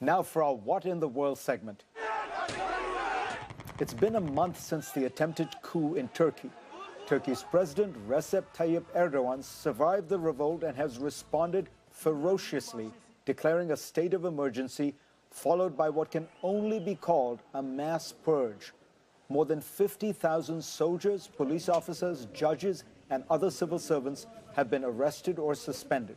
Now for our What in the World segment. It's been a month since the attempted coup in Turkey. Turkey's President Recep Tayyip Erdogan survived the revolt and has responded ferociously, declaring a state of emergency, followed by what can only be called a mass purge. More than 50,000 soldiers, police officers, judges, and other civil servants have been arrested or suspended.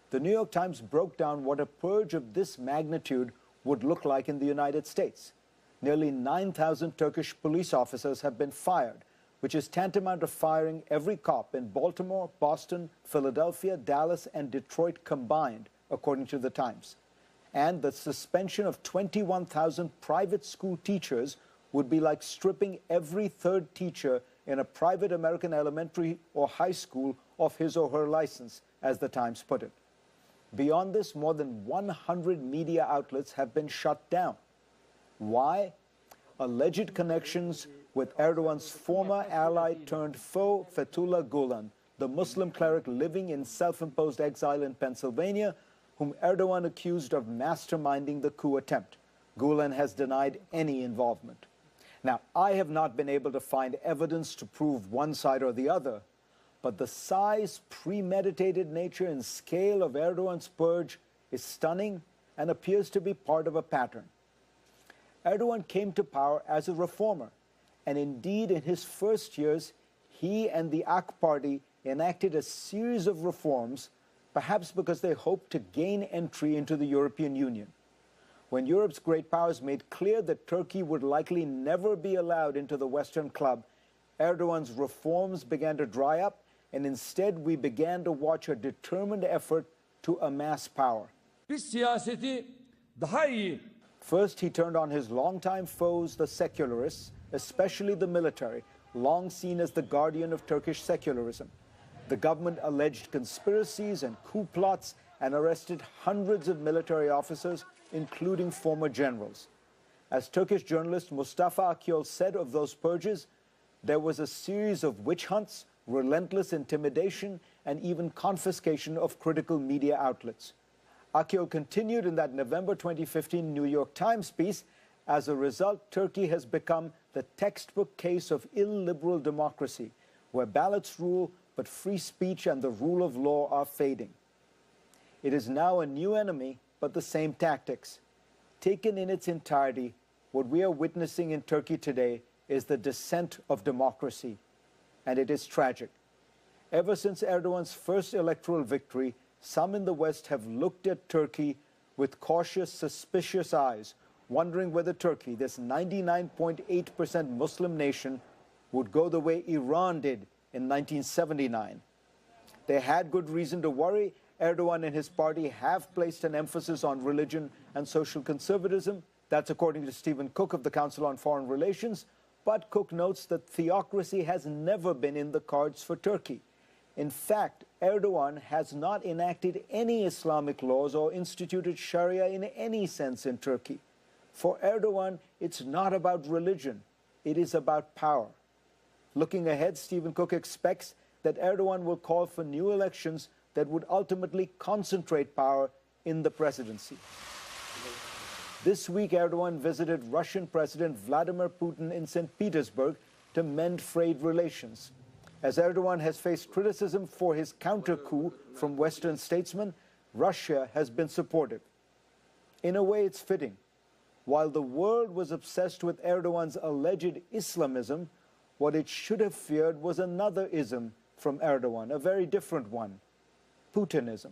The New York Times broke down what a purge of this magnitude would look like in the United States. Nearly 9,000 Turkish police officers have been fired, which is tantamount to firing every cop in Baltimore, Boston, Philadelphia, Dallas, and Detroit combined, according to the Times. And the suspension of 21,000 private school teachers would be like stripping every third teacher in a private American elementary or high school of his or her license, as the Times put it. Beyond this, more than 100 media outlets have been shut down. Why? Alleged connections with Erdogan's former ally turned foe, Fethullah Gulen, the Muslim cleric living in self-imposed exile in Pennsylvania, whom Erdogan accused of masterminding the coup attempt. Gulen has denied any involvement. Now, I have not been able to find evidence to prove one side or the other, but the size, premeditated nature, and scale of Erdogan's purge is stunning and appears to be part of a pattern. Erdogan came to power as a reformer, and indeed in his first years, he and the AK party enacted a series of reforms, perhaps because they hoped to gain entry into the European Union. When Europe's great powers made clear that Turkey would likely never be allowed into the Western club, Erdogan's reforms began to dry up, and instead we began to watch a determined effort to amass power. Biz siyaseti daha iyi. First, he turned on his longtime foes, the secularists, especially the military, long seen as the guardian of Turkish secularism. The government alleged conspiracies and coup plots and arrested hundreds of military officers, including former generals. As Turkish journalist Mustafa Akyol said of those purges, there was a series of witch hunts, relentless intimidation, and even confiscation of critical media outlets. Akyol continued in that November 2015 New York Times piece, as a result, Turkey has become the textbook case of illiberal democracy, where ballots rule, but free speech and the rule of law are fading. It is now a new enemy, but the same tactics. Taken in its entirety, what we are witnessing in Turkey today is the descent of democracy, and it is tragic. Ever since Erdogan's first electoral victory, some in the West have looked at Turkey with cautious, suspicious eyes, wondering whether Turkey, this 99.8% Muslim nation, would go the way Iran did in 1979. They had good reason to worry. Erdogan and his party have placed an emphasis on religion and social conservatism. That's according to Stephen Cook of the Council on Foreign Relations. But Cook notes that theocracy has never been in the cards for Turkey. In fact, Erdogan has not enacted any Islamic laws or instituted Sharia in any sense in Turkey. For Erdogan, it's not about religion. It is about power. Looking ahead, Stephen Cook expects that Erdogan will call for new elections that would ultimately concentrate power in the presidency. This week, Erdogan visited Russian President Vladimir Putin in St. Petersburg to mend frayed relations. As Erdogan has faced criticism for his counter-coup from Western statesmen, Russia has been supportive. In a way, it's fitting. While the world was obsessed with Erdogan's alleged Islamism, what it should have feared was another ism from Erdogan, a very different one: Putinism.